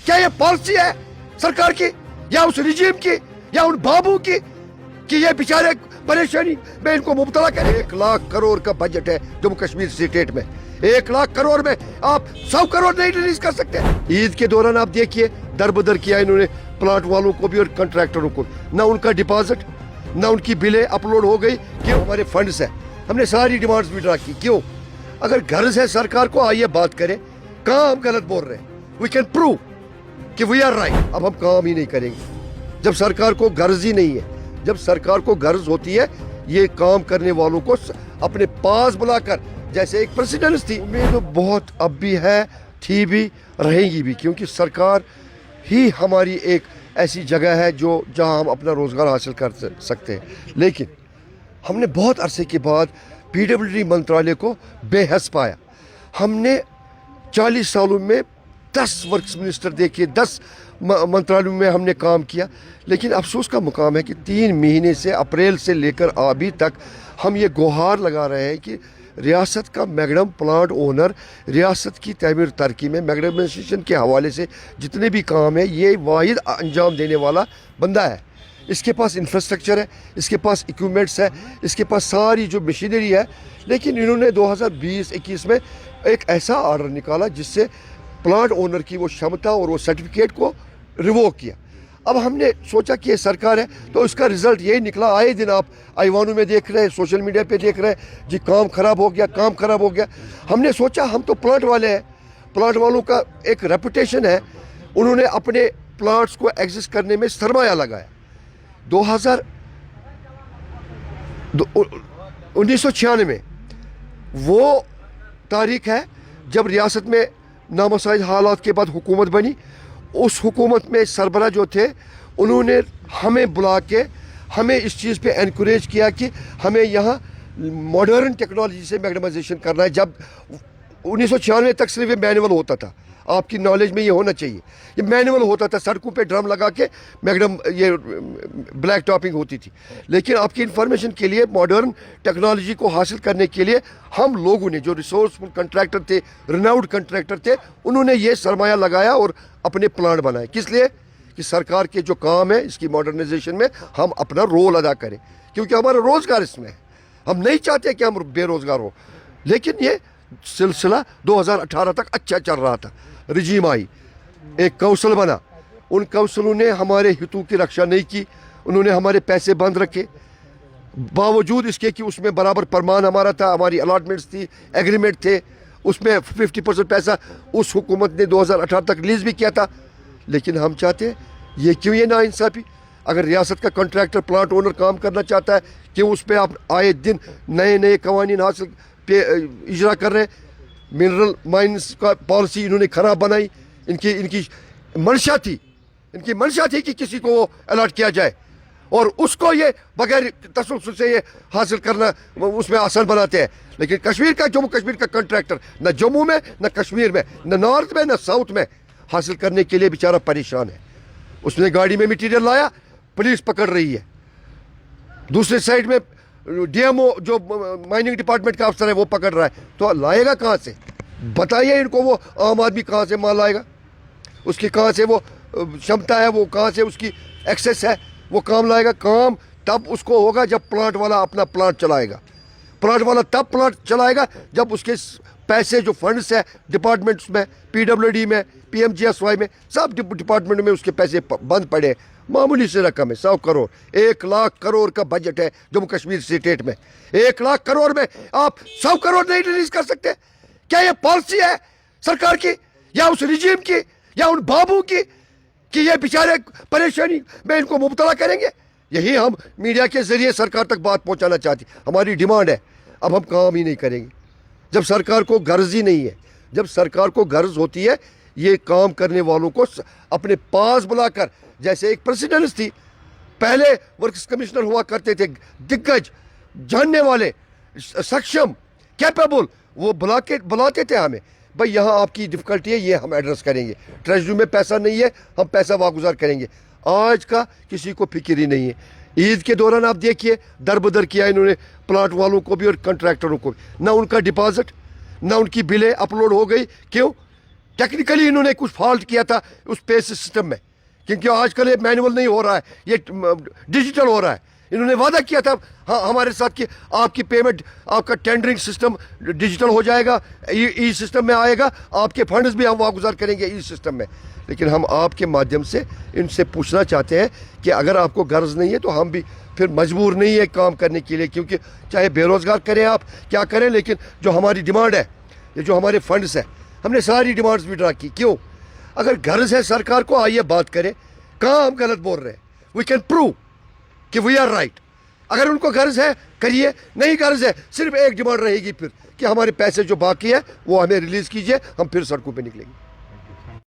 क्या ये पॉलिसी है सरकार की या उस रिजीम की या उन बाबू की कि ये बेचारे परेशानी में इनको मुब्तला करें? 1 लाख करोड़ का बजट है जम्मू कश्मीर स्टेट में। 1 लाख करोड़ में आप 100 करोड़ नहीं रिलीज कर सकते। ईद के दौरान आप देखिए दर बदर किया इन्होंने प्लांट वालों को भी और कंट्रैक्टरों को। ना उनका डिपॉजिट ना उनकी बिलें अपलोड हो गई। क्यों? हमारे फंड्स है, हमने सारी डिमांड्स विड्रा की। क्यों? अगर गर्ज है सरकार को, आइए बात करें कहाँ हम गलत बोल रहे हैं। वी कैन प्रूव कि वी आर राइट। अब हम काम ही नहीं करेंगे जब सरकार को गर्ज ही नहीं है। जब सरकार को गर्ज होती है ये काम करने वालों को अपने पास बुलाकर, जैसे एक प्रेसिडेंस थी। उम्मीद तो बहुत अब भी है, थी भी, रहेगी भी, क्योंकि सरकार ही हमारी एक ऐसी जगह है जो जहां हम अपना रोजगार हासिल कर सकते हैं। लेकिन हमने बहुत अरसे के बाद पीडब्ल्यूडी मंत्रालय को बेहस पाया। हमने 40 सालों में 10 वर्क्स मिनिस्टर देखे, 10 मंत्रालयों में हमने काम किया। लेकिन अफसोस का मुकाम है कि 3 महीने से, अप्रैल से लेकर अभी तक हम ये गुहार लगा रहे हैं कि रियासत का मैग्डम प्लांट ओनर रियासत की तमीर तरक्की में मैग्डमाइजेशन के हवाले से जितने भी काम है ये वाहिद अंजाम देने वाला बंदा है। इसके पास इंफ्रास्ट्रक्चर है, इसके पास इक्विपमेंट्स है, इसके पास सारी जो मशीनरी है। लेकिन इन्होंने 2020-21 में एक ऐसा आर्डर निकाला जिससे प्लांट ओनर की वो क्षमता और वो सर्टिफिकेट को रिवोक किया। अब हमने सोचा कि ये सरकार है तो इसका रिजल्ट यही निकला। आए दिन आप आईवानों में देख रहे हैं, सोशल मीडिया पे देख रहे हैं जी काम खराब हो गया, काम खराब हो गया। हमने सोचा हम तो प्लांट वाले हैं, प्लांट वालों का एक रेपुटेशन है, उन्होंने अपने प्लांट्स को एग्जिस्ट करने में सरमाया लगाया। 1996 में वो तारीख है जब रियासत में नामसाइज हालात के बाद हुकूमत बनी। उस हुकूमत में सरबरा जो थे उन्होंने हमें बुला के हमें इस चीज़ पे एनकरेज किया कि हमें यहाँ मॉडर्न टेक्नोलॉजी से मैग्डमाइजेशन करना है। जब 1996 तक सिर्फ ये मैनुअल होता था, आपकी नॉलेज में ये होना चाहिए, ये मैनुअल होता था, सड़कों पे ड्रम लगा के मैग्डम ये ब्लैक टॉपिंग होती थी। लेकिन आपकी इंफॉर्मेशन के लिए मॉडर्न टेक्नोलॉजी को हासिल करने के लिए हम लोगों ने, जो रिसोर्सफुल कंट्रैक्टर थे, रिनाउड कंट्रैक्टर थे, उन्होंने ये सरमाया लगाया और अपने प्लांट बनाए। किस लिए? कि सरकार के जो काम है इसकी मॉडर्नाइजेशन में हम अपना रोल अदा करें, क्योंकि हमारा रोज़गार इसमें है। हम नहीं चाहते कि हम बेरोज़गार हो। लेकिन ये सिलसिला 2018 तक अच्छा चल रहा था। रिजीम आई, एक काउंसिल बना, उन काउंसिलों ने हमारे हितों की रक्षा नहीं की, उन्होंने हमारे पैसे बंद रखे। बावजूद इसके कि उसमें बराबर परमान हमारा था, हमारी अलॉटमेंट्स थी, एग्रीमेंट थे, उसमें 50% पैसा उस हुकूमत ने 2018 तक रिलीज़ भी किया था। लेकिन हम चाहते ये क्यों ये नाइंसाफ़ी? अगर रियासत का कॉन्ट्रैक्टर प्लांट ओनर काम करना चाहता है क्यों उस पर आप आए दिन नए नए कवानीन हासिल पे इजरा कर रहे हैं? मिनरल माइंस का पॉलिसी इन्होंने ख़राब बनाई। इनकी मंशा थी, इनकी मंशा थी कि किसी को अलर्ट किया जाए और उसको ये बगैर तसल्सल से ये हासिल करना उसमें आसान बनाते हैं। लेकिन कश्मीर का, जम्मू कश्मीर का कॉन्ट्रैक्टर न जम्मू में न कश्मीर में न नॉर्थ में न साउथ में हासिल करने के लिए बेचारा परेशान है। उसने गाड़ी में मटीरियल लाया, पुलिस पकड़ रही है। दूसरे साइड में डीएमओ जो माइनिंग डिपार्टमेंट का अफसर है वो पकड़ रहा है। तो लाएगा कहाँ से? बताइए इनको, वो आम आदमी कहाँ से माल लाएगा? उसकी कहाँ से वो क्षमता है, वो कहाँ से उसकी एक्सेस है, वो काम लाएगा? काम तब उसको होगा जब प्लांट वाला अपना प्लांट चलाएगा। प्लांट वाला तब प्लांट चलाएगा जब उसके पैसे, जो फंड्स है डिपार्टमेंट्स में, पीडब्ल्यूडी में, पीएमजीएसवाई में, सब डिपार्टमेंट में उसके पैसे बंद पड़े। मामूली से रकम है, 100 करोड़। 1 लाख करोड़ का बजट है जम्मू कश्मीर स्टेट में। 1 लाख करोड़ में आप 100 करोड़ नहीं रिलीज कर सकते? क्या ये पॉलिसी है सरकार की या उस रिजीम की या उन बाबू की कि ये बेचारे परेशानी में इनको मुब्तला करेंगे? यही हम मीडिया के जरिए सरकार तक बात पहुंचाना चाहती। हमारी डिमांड है, अब हम काम ही नहीं करेंगे जब सरकार को गर्ज ही नहीं है। जब सरकार को गर्ज होती है ये काम करने वालों को अपने पास बुलाकर, जैसे एक प्रेसिडेंस थी, पहले वर्क्स कमिश्नर हुआ करते थे, दिग्गज, जानने वाले, सक्षम, कैपेबल, वो बुलाते थे हमें, भाई यहाँ आपकी डिफ़िकल्टी है, ये हम एड्रेस करेंगे। ट्रेजरी में पैसा नहीं है, हम पैसा वागुजार करेंगे। आज का किसी को फिक्र ही नहीं है। ईद के दौरान आप देखिए दर बदर किया इन्होंने प्लांट वालों को भी और कंट्रैक्टरों को भी। ना उनका डिपॉजिट ना उनकी बिलें अपलोड हो गई। क्यों? टेक्निकली इन्होंने कुछ फॉल्ट किया था उस पे सिस्टम में, क्योंकि आजकल ये मैनुअल नहीं हो रहा है, ये डिजिटल हो रहा है. इन्होंने वादा किया था हाँ हमारे साथ कि आपकी पेमेंट, आपका टेंडरिंग सिस्टम डिजिटल हो जाएगा, ई सिस्टम में आएगा, आपके फंड्स भी हम वागुजार करेंगे ई सिस्टम में. लेकिन हम आपके माध्यम से इनसे पूछना चाहते हैं कि अगर आपको गर्ज नहीं है तो हम भी फिर मजबूर नहीं है काम करने के लिए, क्योंकि चाहे बेरोज़गार करें आप क्या करें, लेकिन जो हमारी डिमांड है, ये जो हमारे फंड्स है, हमने सारी डिमांड्स विड्रा की. क्यों? अगर गर्ज है सरकार को, आइए बात करें, कहाँ हम गलत बोल रहे हैं, वी कैन प्रूव कि वी आर राइट. अगर उनको गर्ज है करिए, नहीं गर्ज है सिर्फ एक डिमांड रहेगी फिर कि हमारे पैसे जो बाकी है वो हमें रिलीज़ कीजिए, हम फिर सड़कों पे निकलेंगे.